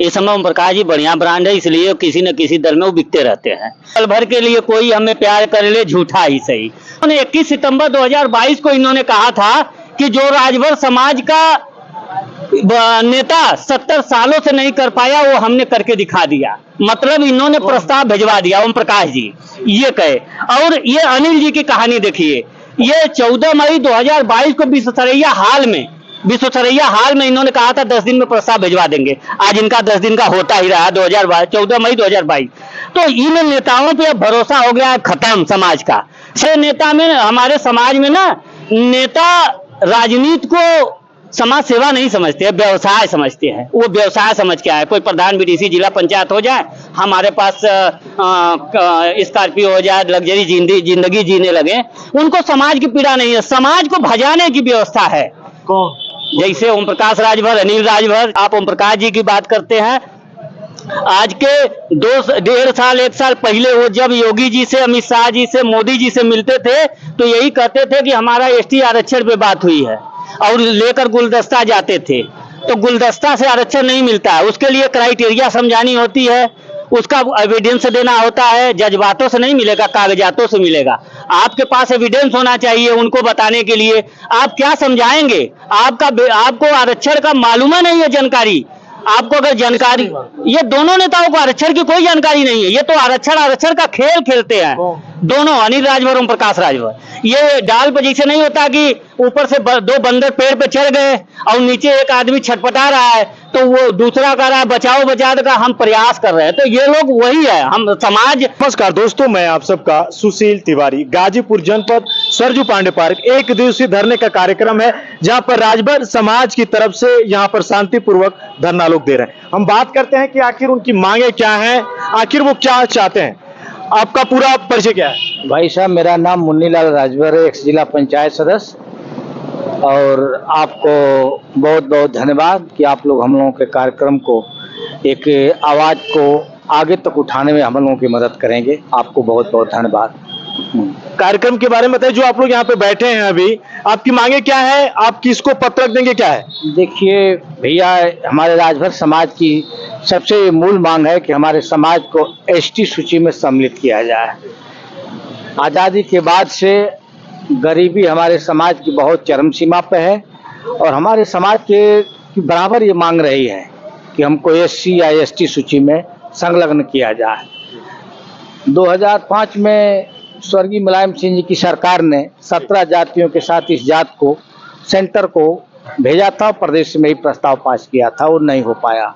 इस समय ओम प्रकाश जी बढ़िया ब्रांड है, इसलिए किसी न किसी दल में वो बिकते रहते हैं। पल भर के लिए कोई हमें प्यार कर ले, झूठा ही सही। 21 सितंबर 2022 को इन्होंने कहा था कि जो राजभर समाज का नेता 70 सालों से नहीं कर पाया वो हमने करके दिखा दिया। मतलब इन्होंने प्रस्ताव भिजवा दिया ओम प्रकाश जी ये कहे। और ये अनिल जी की कहानी देखिए, ये 14 मई 2022 को विश्वसरैया हाल में इन्होंने कहा था 10 दिन में प्रस्ताव भिजवा देंगे। आज इनका 10 दिन का होता ही रहा 14 मई 2022। तो इन नेताओं पे अब भरोसा हो गया है खत्म समाज का। छह नेता में हमारे समाज में ना नेता राजनीति को समाज सेवा नहीं समझते हैं, व्यवसाय समझते हैं। वो व्यवसाय समझ के आए, कोई प्रधान बीडीसी जिला पंचायत हो जाए, हमारे पास स्कॉर्पियो हो जाए, लग्जरी जिंदगी जीने लगे, उनको समाज की पीड़ा नहीं है। समाज को भजाने की व्यवस्था है। कौन? जैसे ओम प्रकाश राजभर, अनिल राजभर। आप ओम प्रकाश जी की बात करते हैं, आज के 1.5 साल 1 साल पहले वो जब योगी जी से, अमित शाह जी से, मोदी जी से मिलते थे तो यही कहते थे कि हमारा एसटी आरक्षण पे बात हुई है और लेकर गुलदस्ता जाते थे। तो गुलदस्ता से आरक्षण नहीं मिलता है, उसके लिए क्राइटेरिया समझानी होती है, उसका एविडेंस देना होता है। जज्बातों से नहीं मिलेगा, कागजातों से मिलेगा। आपके पास एविडेंस होना चाहिए उनको बताने के लिए। आप क्या समझाएंगे? आपको आरक्षण का मालूम नहीं है जानकारी। आपको अगर जानकारी, ये दोनों नेताओं को आरक्षण की कोई जानकारी नहीं है। ये तो आरक्षण का खेल खेलते हैं दोनों, अनिल राजभर, ओम प्रकाश राजभर। ये डाल पर जैसे नहीं होता कि ऊपर से 2 बंदर पेड़ पे चढ़ गए और नीचे एक आदमी छटपटा रहा है तो वो दूसरा कह रहा है बचाओ का हम प्रयास कर रहे हैं। तो ये लोग वही है, हम समाज। नमस्कार दोस्तों, मैं आप सबका सुशील तिवारी। गाजीपुर जनपद सरजू पांडे पार्क 1 दिवसीय धरने का कार्यक्रम है, जहां पर राजभर समाज की तरफ से यहां पर शांतिपूर्वक धरना लोग दे रहे हैं। हम बात करते हैं कि आखिर उनकी मांगे क्या हैं, आखिर वो क्या चाहते हैं। आपका पूरा परिचय क्या है? भाई साहब, मेरा नाम मुन्नीलाल राजभर है, एक्स जिला पंचायत सदस्य। और आपको बहुत बहुत धन्यवाद कि आप लोग हम लोगों के कार्यक्रम को, एक आवाज को आगे तक उठाने में हम लोगों की मदद करेंगे। आपको बहुत बहुत धन्यवाद। कार्यक्रम के बारे में बताइए, जो आप लोग यहाँ पे बैठे हैं अभी, आपकी मांगे क्या है, आप किसको पत्र रख देंगे, क्या है? देखिए भैया, हमारे राजभर समाज की सबसे मूल मांग है कि हमारे समाज को एसटी सूची में सम्मिलित किया जाए। आज़ादी के बाद से गरीबी हमारे समाज की बहुत चरम सीमा पे है और हमारे समाज के बराबर ये मांग रही है कि हमको एससी या एसटी सूची में संलग्न किया जाए। 2005 में स्वर्गीय मुलायम सिंह जी की सरकार ने 17 जातियों के साथ इस जात को सेंटर को भेजा था, प्रदेश में ही प्रस्ताव पास किया था, वो नहीं हो पाया।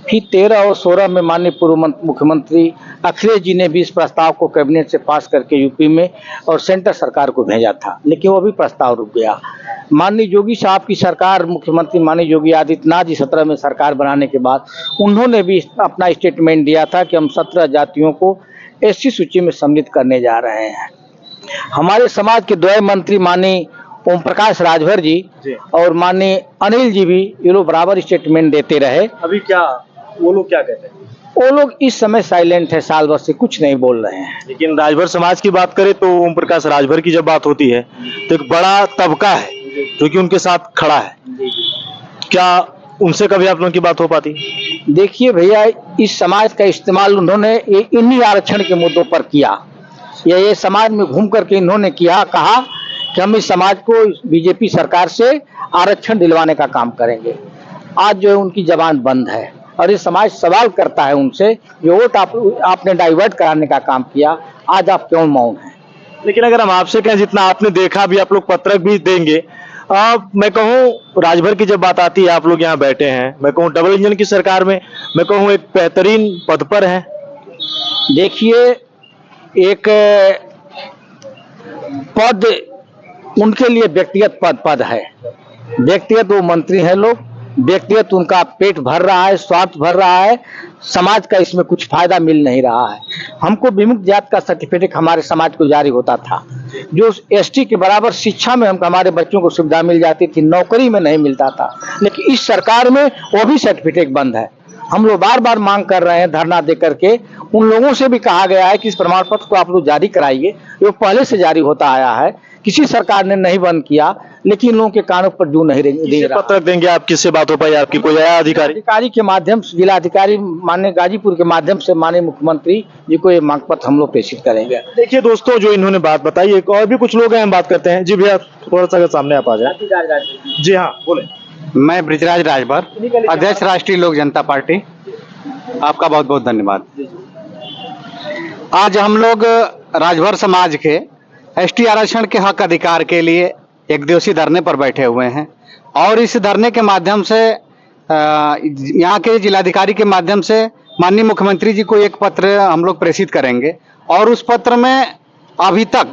फिर 13 और 16 में माननीय पूर्व मुख्यमंत्री अखिलेश जी ने भी इस प्रस्ताव को कैबिनेट से पास करके यूपी में और सेंटर सरकार को भेजा था, लेकिन वो भी प्रस्ताव रुक गया। माननीय योगी साहब की सरकार, मुख्यमंत्री माननीय योगी आदित्यनाथ जी 17 में सरकार बनाने के बाद उन्होंने भी अपना स्टेटमेंट दिया था कि हम 17 जातियों को एससी सूची में सम्मिलित करने जा रहे हैं। हमारे समाज के 2 मंत्री माननीय ओम प्रकाश राजभर जी और माननीय अनिल जी भी ये लोग बराबर स्टेटमेंट देते रहे। अभी क्या वो लोग क्या कहते हैं? वो लोग इस समय साइलेंट है, साल भर से कुछ नहीं बोल रहे हैं। लेकिन राजभर समाज की बात करें तो ओम प्रकाश राजभर की जब बात होती है तो एक बड़ा तबका है जो कि उनके साथ खड़ा है। क्या उनसे कभी आप लोगों की बात हो पाती? देखिए भैया, इस समाज का इस्तेमाल उन्होंने इन्हीं आरक्षण के मुद्दों पर किया। ये समाज में घूम करके इन्होंने कहा कि हम इस समाज को बीजेपी सरकार से आरक्षण दिलवाने का काम करेंगे। आज जो है उनकी जबान बंद है और ये समाज सवाल करता है उनसे, जो वोट आपने डाइवर्ट कराने का काम किया, आज आप क्यों मौन हैं? लेकिन अगर हम आपसे कहें, जितना आपने देखा भी, आप लोग पत्रक भी देंगे, मैं कहूँ राजभर की जब बात आती है, आप लोग यहाँ बैठे हैं, मैं कहूँ डबल इंजन की सरकार में, मैं कहूँ एक बेहतरीन पद पर है। देखिए, एक पद उनके लिए व्यक्तिगत पद है। व्यक्तिगत वो मंत्री हैं लोग, व्यक्तिगत उनका पेट भर रहा है, स्वार्थ भर रहा है, समाज का इसमें कुछ फायदा मिल नहीं रहा है। हमको विमुक्त जात का सर्टिफिकेट हमारे समाज को जारी होता था, जो एसटी के बराबर शिक्षा में हमारे बच्चों को सुविधा मिल जाती थी, नौकरी में नहीं मिलता था। लेकिन इस सरकार में वो भी सर्टिफिकेट बंद है। हम लोग बार बार मांग कर रहे हैं धरना दे करके। उन लोगों से भी कहा गया है कि इस प्रमाण पत्र को आप लोग जारी कराइए, जो पहले से जारी होता आया है, किसी सरकार ने नहीं बंद किया। लेकिन इन लोगों के कानों पर जू नहीं दे किसे रहा। पत्र देंगे आप, किससे बात हो पाई आपकी, कोई आया अधिकारी? अधिकारी के माध्यम से, जिलाधिकारी माननीय गाजीपुर के माध्यम से माननीय मुख्यमंत्री जी को ये मांग पत्र हम लोग प्रेषित करेंगे। देखिए दोस्तों, जो इन्होंने बात बताई, एक और भी कुछ लोग हैं, हम बात करते हैं। जी भैया, थोड़ा सा अगर सामने आप आ जाए। जी हाँ, बोले। मैं ब्रिजराज राजभर, अध्यक्ष राष्ट्रीय लोक जनता पार्टी। आपका बहुत बहुत धन्यवाद। आज हम लोग राजभर समाज के एसटी आरक्षण के हक अधिकार के लिए एक दिवसीय धरने पर बैठे हुए हैं और इस धरने के माध्यम से यहाँ के जिलाधिकारी के माध्यम से माननीय मुख्यमंत्री जी को एक पत्र हम लोग प्रेषित करेंगे और उस पत्र में अभी तक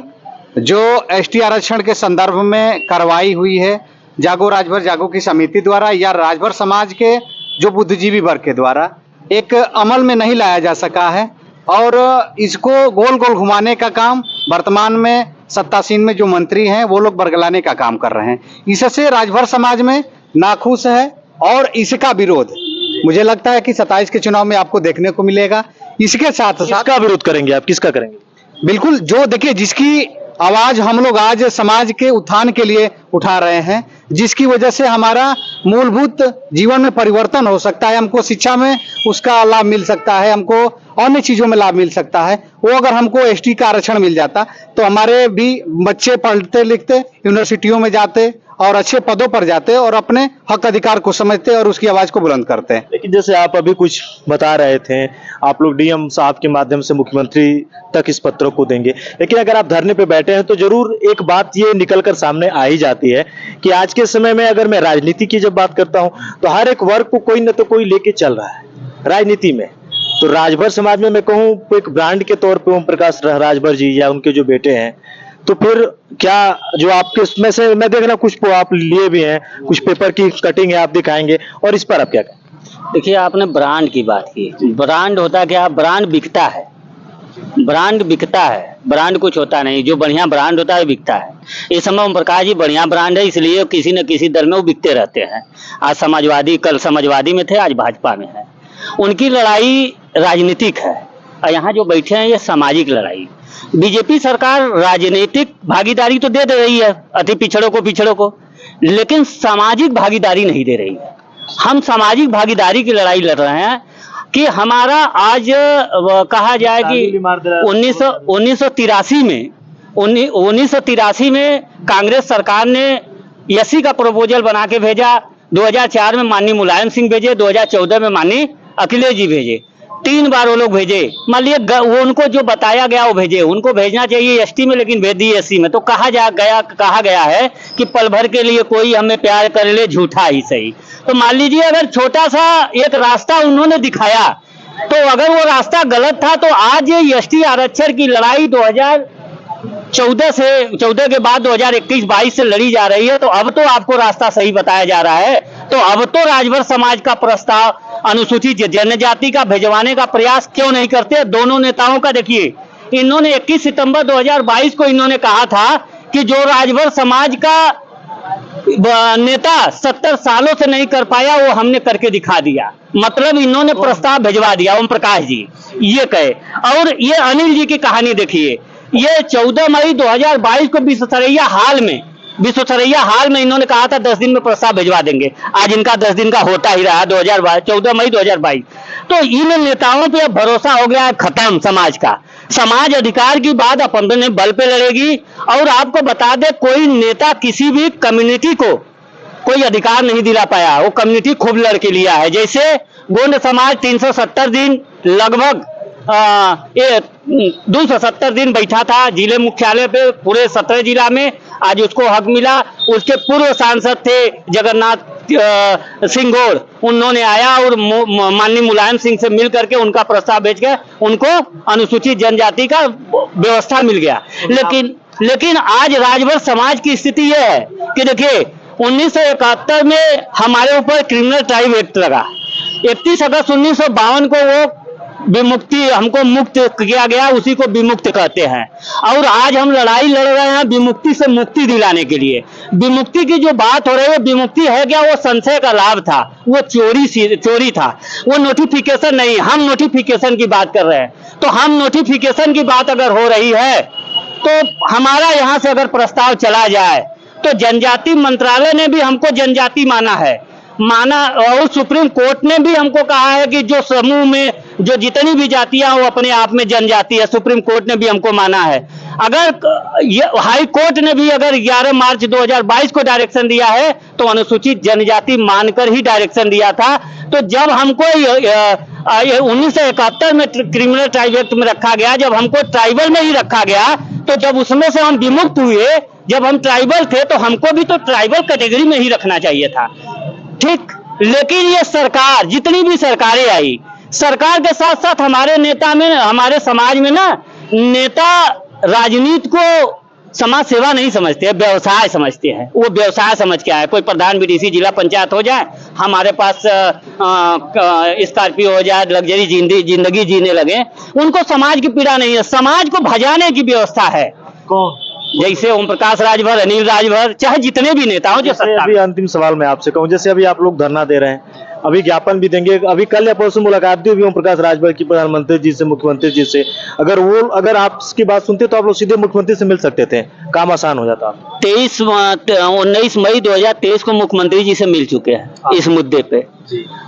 जो एसटी आरक्षण के संदर्भ में कार्रवाई हुई है जागो राजभर जागो की समिति द्वारा या राजभर समाज के जो बुद्धिजीवी वर्ग के द्वारा एक अमल में नहीं लाया जा सका है और इसको गोल गोल घुमाने का काम वर्तमान में सत्तासीन में जो मंत्री हैं वो लोग बरगलाने का काम कर रहे हैं। इससे राजभर समाज में नाखुश है और इसका विरोध मुझे लगता है कि 27 के चुनाव में आपको देखने को मिलेगा। इसके साथ साथ किसका विरोध करेंगे आप, किसका करेंगे? बिल्कुल, जो देखिए जिसकी आवाज हम लोग आज समाज के उत्थान के लिए उठा रहे हैं, जिसकी वजह से हमारा मूलभूत जीवन में परिवर्तन हो सकता है, हमको शिक्षा में उसका लाभ मिल सकता है, हमको अन्य चीजों में लाभ मिल सकता है, वो अगर हमको एसटी का आरक्षण मिल जाता तो हमारे भी बच्चे पढ़ते लिखते यूनिवर्सिटियों में जाते और अच्छे पदों पर जाते और अपने हक अधिकार को समझते और उसकी आवाज को बुलंद करते हैं। लेकिन जैसे आप अभी कुछ बता रहे थे, आप लोग डीएम साहब के माध्यम से मुख्यमंत्री तक इस पत्र को देंगे, लेकिन अगर आप धरने पे बैठे हैं तो जरूर एक बात ये निकलकर सामने आ ही जाती है कि आज के समय में अगर मैं राजनीति की जब बात करता हूं तो हर एक वर्ग को कोई न तो कोई लेके चल रहा है राजनीति में। तो राजभर समाज में मैं कहूँ एक ब्रांड के तौर पे ओम प्रकाश राजभर जी या उनके जो बेटे हैं, तो फिर क्या जो आपके उसमें से मैं देख रहा हूँ कुछ आप लिए भी हैं, कुछ पेपर की कटिंग है, आप दिखाएंगे और इस पर आप क्या कहें? देखिए, आपने ब्रांड की बात की। ब्रांड होता क्या? ब्रांड बिकता है, ब्रांड बिकता है, ब्रांड कुछ होता नहीं। जो बढ़िया ब्रांड होता है बिकता है। इस समय ओम प्रकाश जी बढ़िया ब्रांड है, इसलिए किसी न किसी दल में वो बिकते रहते हैं। आज समाजवादी, कल समाजवादी में थे, आज भाजपा में है। उनकी लड़ाई राजनीतिक है और यहाँ जो बैठे हैं ये सामाजिक लड़ाई। बीजेपी सरकार राजनीतिक भागीदारी तो दे रही है अति पिछड़ों को, लेकिन सामाजिक भागीदारी नहीं दे रही है। हम सामाजिक भागीदारी की लड़ाई लड़ रहे हैं कि हमारा आज कहा जाए कि 1983 में कांग्रेस सरकार ने एससी का प्रपोजल बना के भेजा। 2004 में माननीय मुलायम सिंह भेजे, 2014 में माननीय अखिलेश जी भेजे। 3 बार वो लोग भेजे। मान लिए वो उनको जो बताया गया वो भेजे। उनको भेजना चाहिए एसटी में, लेकिन भेज दिए एससी में। तो कहा गया है कि पल भर के लिए कोई हमें प्यार कर ले, झूठा ही सही। तो मान लीजिए अगर छोटा सा एक रास्ता उन्होंने दिखाया, तो अगर वो रास्ता गलत था तो आज ये एसटी आरक्षण की लड़ाई 2014 के बाद 2021-22 से लड़ी जा रही है। तो अब तो आपको रास्ता सही बताया जा रहा है। तो अब तो राजभर समाज का प्रस्ताव अनुसूचित जनजाति का भेजवाने का प्रयास क्यों नहीं करते? दोनों नेताओं का देखिए, इन्होंने 21 सितंबर 2022 को इन्होंने कहा था कि जो राजभर समाज का नेता 70 सालों से नहीं कर पाया वो हमने करके दिखा दिया। मतलब इन्होंने प्रस्ताव भेजवा दिया, ओम प्रकाश जी ये कहे। और ये अनिल जी की कहानी देखिए, ये 14 मई 2022 को विश्वसरैया हाल में इन्होंने कहा था 10 दिन में प्रस्ताव भिजवा देंगे। आज इनका 10 दिन का होता ही रहा, 14 मई 2022। तो इन नेताओं पे अब भरोसा हो गया है खत्म समाज का। समाज अधिकार की बात अपने बल पे लड़ेगी। और आपको बता दे, कोई नेता किसी भी कम्युनिटी को कोई अधिकार नहीं दिला पाया, वो कम्युनिटी खूब लड़के लिया है। जैसे गोंड समाज 370 दिन लगभग 270 दिन बैठा था जिले मुख्यालय पे, पूरे 17 जिला में। आज उसको हक मिला। उसके पूर्व सांसद थे जगन्नाथ सिंह गौड़, उन्होंने आया और माननीय मुलायम सिंह से मिल करके उनका प्रस्ताव भेज के उनको अनुसूचित जनजाति का व्यवस्था मिल गया। लेकिन आज राजभर समाज की स्थिति यह है कि देखिए 1971 में हमारे ऊपर क्रिमिनल ट्राइब एक्ट लगा। 31 अगस्त 1952 को वो विमुक्ति हमको मुक्त किया गया, उसी को विमुक्त कहते हैं। और आज हम लड़ाई लड़ रहे हैं विमुक्ति से मुक्ति दिलाने के लिए। विमुक्ति की जो बात हो रही है, विमुक्ति है क्या? वो संशय का लाभ था, वो चोरी था, वो नोटिफिकेशन नहीं। हम नोटिफिकेशन की बात कर रहे हैं। तो हम नोटिफिकेशन की बात अगर हो रही है तो हमारा यहाँ से अगर प्रस्ताव चला जाए तो जनजाति मंत्रालय ने भी हमको जनजाति माना और सुप्रीम कोर्ट ने भी हमको कहा है कि जो समूह में जो जितनी भी जातियां वो अपने आप में जनजाति है। सुप्रीम कोर्ट ने भी हमको माना है। अगर ये हाई कोर्ट ने भी अगर 11 मार्च 2022 को डायरेक्शन दिया है तो अनुसूचित जनजाति मानकर ही डायरेक्शन दिया था। तो जब हमको 1971 में क्रिमिनल ट्राइब एक्ट में रखा गया, जब हमको ट्राइबल में ही रखा गया, तो जब उसमें से हम विमुक्त हुए, जब हम ट्राइबल थे तो हमको भी तो ट्राइबल कैटेगरी में ही रखना चाहिए था, ठीक। लेकिन ये सरकार, जितनी भी सरकारें आई, सरकार के साथ साथ हमारे नेता में, हमारे समाज में ना, नेता राजनीति को समाज सेवा नहीं समझते हैं, व्यवसाय समझते हैं। वो व्यवसाय समझ के आए, कोई प्रधान बीडीसी जिला पंचायत हो जाए, हमारे पास स्कॉर्पियो हो जाए, लग्जरी जिंदगी जीने लगे, उनको समाज की पीड़ा नहीं है। समाज को भजाने की व्यवस्था है। कौन? जैसे ओम प्रकाश राजभर, अनिल राजभर, चाहे जितने भी नेता हो जो सत्ता अभी अंतिम सवाल मैं आपसे कहूं, जैसे अभी आप लोग धरना दे रहे हैं, अभी ज्ञापन भी देंगे, अभी कल या परसों मुलाकात भी हुई ओम प्रकाश राजभर की प्रधानमंत्री जी से, मुख्यमंत्री जी से। अगर आप इसकी बात सुनते तो आप लोग सीधे मुख्यमंत्री से मिल सकते थे, काम आसान हो जाता। 19 मई 2023 को मुख्यमंत्री जी से मिल चुके हैं इस मुद्दे पे,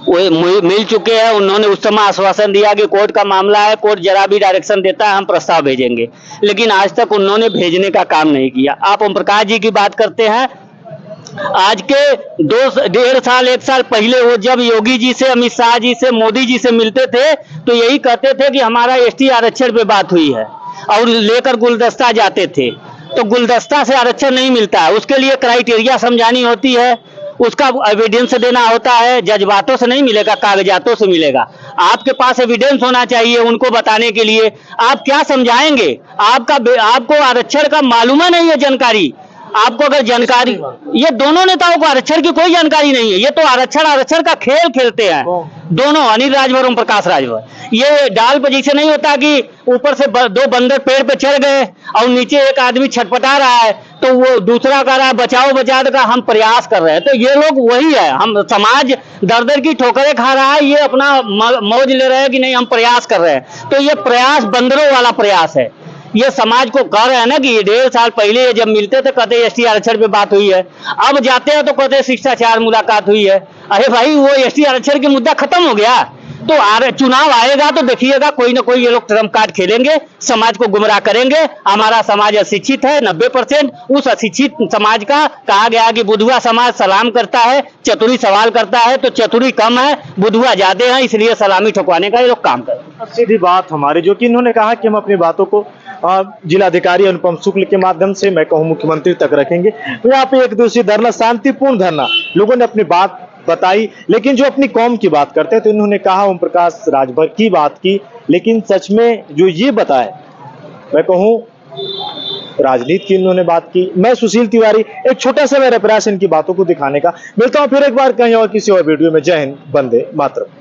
वो मिल चुके हैं। उन्होंने उस समय आश्वासन दिया कि कोर्ट का मामला है, कोर्ट जरा भी डायरेक्शन देता है हम प्रस्ताव भेजेंगे, लेकिन आज तक उन्होंने भेजने का काम नहीं किया। आप ओम प्रकाश जी की बात करते हैं, आज के 1.5 साल 1 साल पहले वो जब योगी जी से, अमित शाह जी से, मोदी जी से मिलते थे तो यही कहते थे कि हमारा एसटी आरक्षण पे बात हुई है, और लेकर गुलदस्ता जाते थे। तो गुलदस्ता से आरक्षण नहीं मिलता है, उसके लिए क्राइटेरिया समझानी होती है, उसका एविडेंस देना होता है। जज्बातों से नहीं मिलेगा, कागजातों से मिलेगा। आपके पास एविडेंस होना चाहिए उनको बताने के लिए। आप क्या समझाएंगे? आपको आरक्षण का मालूम नहीं है जानकारी। आपको अगर जानकारी, ये दोनों नेताओं को आरक्षण की कोई जानकारी नहीं है। ये तो आरक्षण का खेल खेलते हैं दोनों, अनिल राजभर, ओम प्रकाश राजभर। ये डाल पर जैसे नहीं होता कि ऊपर से 2 बंदर पेड़ पे चढ़ गए और नीचे एक आदमी छटपटा रहा है तो वो दूसरा कह रहा है बचाओ बचाओ का हम प्रयास कर रहे हैं। तो ये लोग वही है, हम समाज दर दर की ठोकरें खा रहा है, ये अपना मौज ले रहे हैं कि नहीं हम प्रयास कर रहे हैं। तो ये प्रयास बंदरों वाला प्रयास है। ये समाज को कह रहे हैं ना कि 1.5 साल पहले जब मिलते थे कहते एसटी आरक्षण पे बात हुई है, अब जाते हैं तो कहते शिष्टाचार मुलाकात हुई है। अरे भाई वो एसटी आरक्षण की मुद्दा खत्म हो गया। तो चुनाव आएगा तो देखिएगा कोई ना कोई ये लोग ट्रम्प कार्ड खेलेंगे, समाज को गुमराह करेंगे। हमारा समाज अशिक्षित है 90%। उस अशिक्षित समाज का कहा गया कि बुधुआ समाज सलाम करता है, चतुरी सवाल करता है, तो चतुरी कम है, बुधुआ ज्यादा है, इसलिए सलामी ठुकवाने का ये लोग काम कर रहे हैं। सीधी बात हमारी, जो कि इन्होंने कहा कि हम अपनी बातों को जिलाधिकारी अनुपम शुक्ल के माध्यम से, मैं कहूँ मुख्यमंत्री तक रखेंगे। तो यहाँ पे 1 दिवसीय धरना, शांतिपूर्ण धरना, लोगों ने अपनी बात बताई, लेकिन जो अपनी कौम की बात करते हैं तो इन्होंने कहा ओम प्रकाश राजभर की बात की, लेकिन सच में जो ये बताए, मैं कहूँ राजनीति की इन्होंने बात की। मैं सुशील तिवारी, एक छोटा सा मेरा प्रयास इनकी बातों को दिखाने का। मिलता हूँ फिर एक बार कहीं और किसी और वीडियो में। जय हिंद, वंदे मातरम।